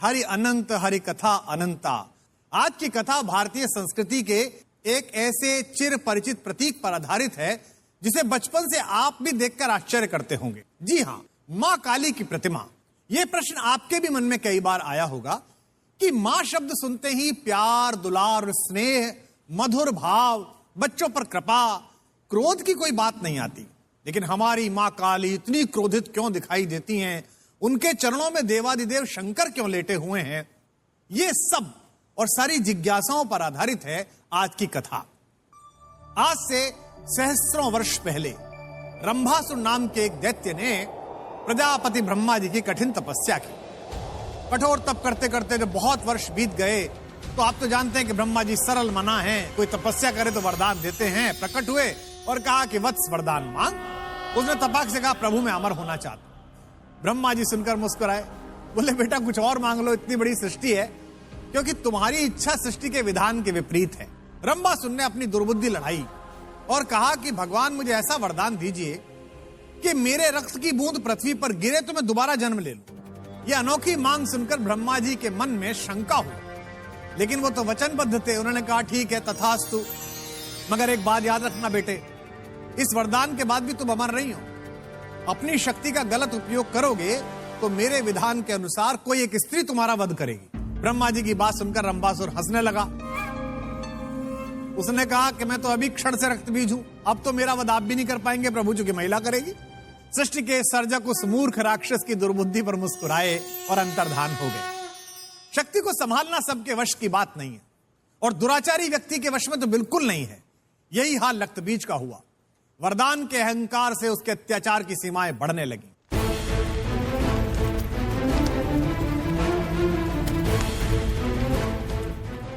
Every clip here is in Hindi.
हरि अनंत हरि कथा अनंता। आज की कथा भारतीय संस्कृति के एक ऐसे चिर परिचित प्रतीक पर आधारित है जिसे बचपन से आप भी देखकर आश्चर्य करते होंगे। जी हां, मां काली की प्रतिमा। यह प्रश्न आपके भी मन में कई बार आया होगा कि मां शब्द सुनते ही प्यार, दुलार, स्नेह, मधुर भाव, बच्चों पर कृपा, क्रोध की कोई बात नहीं आती। लेकिन हमारी मां काली इतनी क्रोधित क्यों दिखाई देती हैं? उनके चरणों में देवादिदेव शंकर क्यों लेटे हुए हैं? ये सब और सारी जिज्ञासाओं पर आधारित है आज की कथा। आज से सहस्त्रों वर्ष पहले रंभासुर नाम के एक दैत्य ने प्रजापति ब्रह्मा जी की कठिन तपस्या की। कठोर तप करते करते जब बहुत वर्ष बीत गए तो आप तो जानते हैं कि ब्रह्मा जी सरल मना है, कोई तपस्या करे तो वरदान देते हैं। प्रकट हुए और कहा कि वत्स वरदान मांग। उसने तपाक से कहा, प्रभु मैं अमर होना चाहता हूं। ब्रह्मा जी सुनकर मुस्कुराए, बोले बेटा कुछ और मांग लो, इतनी बड़ी सृष्टि है, क्योंकि तुम्हारी इच्छा सृष्टि के विधान के विपरीत है। रंभासुर ने अपनी दुर्बुद्धि लड़ाई और कहा कि भगवान मुझे ऐसा वरदान दीजिए कि मेरे रक्त की बूंद पृथ्वी पर गिरे तो मैं दोबारा जन्म ले लूं। यह अनोखी मांग सुनकर ब्रह्मा जी के मन में शंका हुई, लेकिन वो तो वचनबद्ध थे। उन्होंने कहा ठीक है, तथास्तु, मगर एक बात याद रखना बेटे, इस वरदान के बाद भी तुम अमर नहीं हो। अपनी शक्ति का गलत उपयोग करोगे तो मेरे विधान के अनुसार कोई एक स्त्री तुम्हारा वध करेगी। ब्रह्मा जी की बात सुनकर रंभासुर हंसने लगा। उसने कहा कि मैं तो अभी क्षण से रक्त बीज हूं, अब तो मेरा वध आप भी नहीं कर पाएंगे प्रभु, चूंकि महिला करेगी। सृष्टि के सर्जक उस मूर्ख राक्षस की दुर्बुद्धि पर मुस्कुराए और अंतर्धान हो गए। शक्ति को संभालना सबके वश की बात नहीं है, और दुराचारी व्यक्ति के वश में तो बिल्कुल नहीं है। यही हाल रक्तबीज का हुआ। वरदान के अहंकार से उसके अत्याचार की सीमाएं बढ़ने लगी।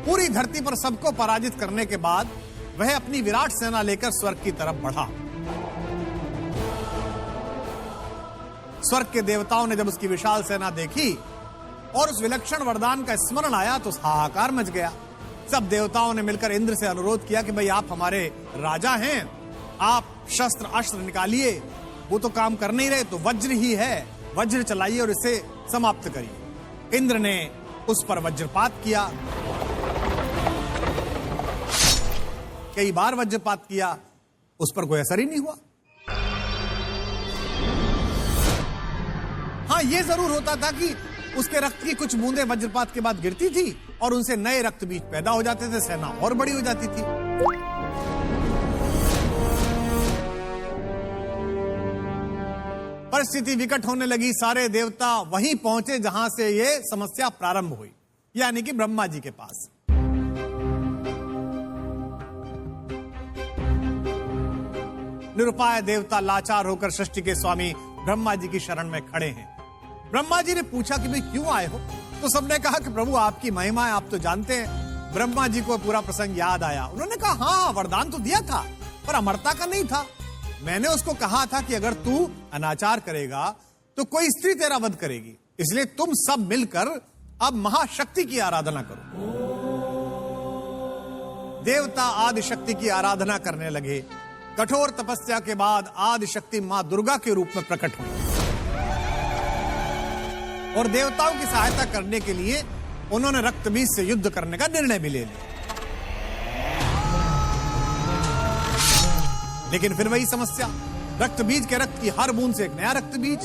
पूरी धरती पर सबको पराजित करने के बाद वह अपनी विराट सेना लेकर स्वर्ग की तरफ बढ़ा। स्वर्ग के देवताओं ने जब उसकी विशाल सेना देखी और उस विलक्षण वरदान का स्मरण आया तो हाहाकार मच गया। सब देवताओं ने मिलकर इंद्र से अनुरोध किया कि भाई आप हमारे राजा हैं, आप शस्त्र अस्त्र निकालिए। वो तो काम कर नहीं रहे, तो वज्र ही है, वज्र चलाइए और इसे समाप्त करिए। इंद्र ने उस पर वज्रपात किया, कई बार वज्रपात किया, उस पर कोई असर ही नहीं हुआ। हाँ, यह जरूर होता था कि उसके रक्त की कुछ बूंदें वज्रपात के बाद गिरती थी और उनसे नए रक्त बीज पैदा हो जाते थे, सेना और बड़ी हो जाती थी। परिस्थिति विकट होने लगी। सारे देवता वहीं पहुंचे जहां से यह समस्या प्रारंभ हुई, यानी कि ब्रह्मा जी के पास। निरुपाय देवता लाचार होकर सृष्टि के स्वामी ब्रह्मा जी की शरण में खड़े हैं। ब्रह्मा जी ने पूछा कि भाई क्यों आए हो? तो सबने कहा कि प्रभु आपकी महिमा है, आप तो जानते हैं। ब्रह्मा जी को पूरा प्रसंग याद आया। उन्होंने कहा हाँ, वरदान तो दिया था पर अमरता का नहीं था। मैंने उसको कहा था कि अगर तू अनाचार करेगा तो कोई स्त्री तेरा वध करेगी, इसलिए तुम सब मिलकर अब महाशक्ति की आराधना करो। देवता आदिशक्ति की आराधना करने लगे। कठोर तपस्या के बाद आदिशक्ति मां दुर्गा के रूप में प्रकट हुई और देवताओं की सहायता करने के लिए उन्होंने रक्तबीज से युद्ध करने का निर्णय भी ले लिया। लेकिन फिर वही समस्या, रक्तबीज के रक्त की हर बूंद से एक नया रक्तबीज।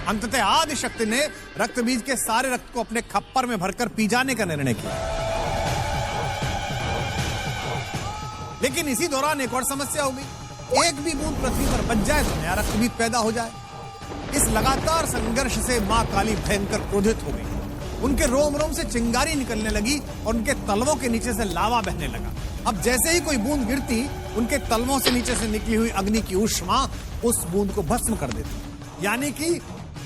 अंततः आदिशक्ति ने रक्तबीज के सारे रक्त को अपने खप्पर में भरकर पी जाने का निर्णय किया। लेकिन इसी दौरान एक और समस्या हो गई। एक भी बूंद पृथ्वी पर बच जाए तो नया रक्तबीज पैदा हो जाए। इस लगातार संघर्ष से मां काली भयंकर क्रोधित हो गई। उनके रोम रोम से चिंगारी निकलने लगी और उनके तलवों के नीचे से लावा बहने लगा। अब जैसे ही कोई बूंद गिरती, उनके तलवों से नीचे से निकली हुई अग्नि की ऊष्मा उस बूंद को भस्म कर देती, यानी कि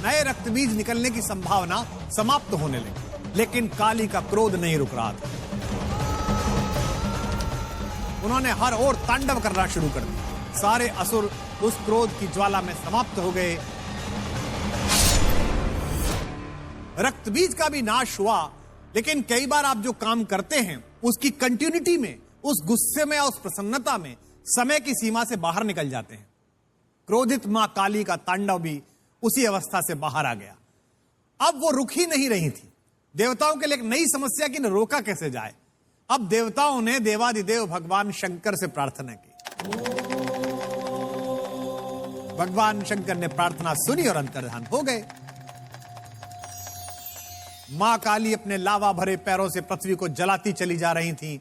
नए रक्तबीज निकलने की संभावना समाप्त होने लगी। लेकिन काली का क्रोध नहीं रुक रहा था। उन्होंने हर ओर तांडव करना शुरू कर दिया। सारे असुर उस क्रोध की ज्वाला में समाप्त हो गए। रक्तबीज का भी नाश हुआ। लेकिन कई बार आप जो काम करते हैं उसकी कंटिन्यूटी में, उस गुस्से में या उस प्रसन्नता में समय की सीमा से बाहर निकल जाते हैं। क्रोधित मां काली का तांडव भी उसी अवस्था से बाहर आ गया। अब वो रुक ही नहीं रही थी। देवताओं के लिए एक नई समस्या कि न रोका कैसे जाए। अब देवताओं ने देवादिदेव भगवान शंकर से प्रार्थना की। भगवान शंकर ने प्रार्थना सुनी और अंतर्धान हो गए। मां काली अपने लावा भरे पैरों से पृथ्वी को जलाती चली जा रही थीं।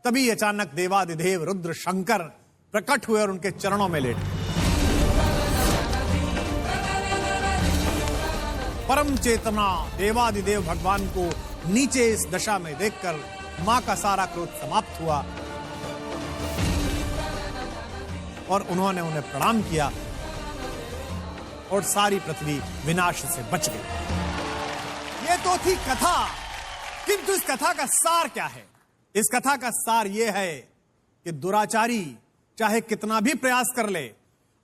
तभी अचानक देवादिदेव रुद्र शंकर प्रकट हुए और उनके चरणों में लेट गए। परम चेतना देवादिदेव भगवान को नीचे इस दशा में देखकर मां का सारा क्रोध समाप्त हुआ और उन्होंने उन्हें प्रणाम किया और सारी पृथ्वी विनाश से बच गई। ये तो थी कथा, किंतु इस कथा का सार क्या है? इस कथा का सार यह है कि दुराचारी चाहे कितना भी प्रयास कर ले,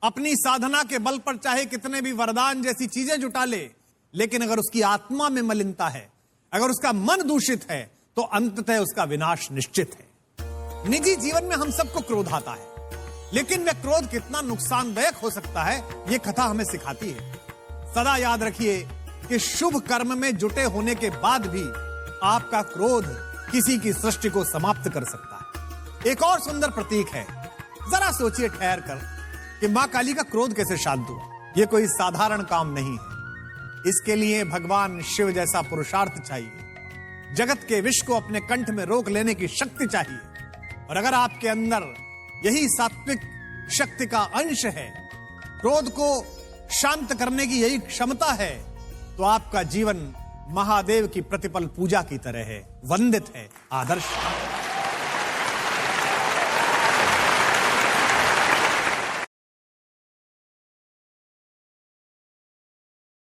अपनी साधना के बल पर चाहे कितने भी वरदान जैसी चीजें जुटा ले, लेकिन अगर उसकी आत्मा में मलिनता है, अगर उसका मन दूषित है, तो अंततः उसका विनाश निश्चित है। निजी जीवन में हम सबको क्रोध आता है, लेकिन वह क्रोध कितना नुकसानदायक हो सकता है, यह कथा हमें सिखाती है। सदा याद रखिए कि शुभ कर्म में जुटे होने के बाद भी आपका क्रोध किसी की सृष्टि को समाप्त कर सकता है। एक और सुंदर प्रतीक है, जरा सोचिए ठहर कर कि मां काली का क्रोध कैसे शांत हुआ। यह कोई साधारण काम नहीं है। इसके लिए भगवान शिव जैसा पुरुषार्थ चाहिए, जगत के विष को अपने कंठ में रोक लेने की शक्ति चाहिए। और अगर आपके अंदर यही सात्विक शक्ति का अंश है, क्रोध को शांत करने की यही क्षमता है, तो आपका जीवन महादेव की प्रतिपल पूजा की तरह है, वंदित है, आदर्श है।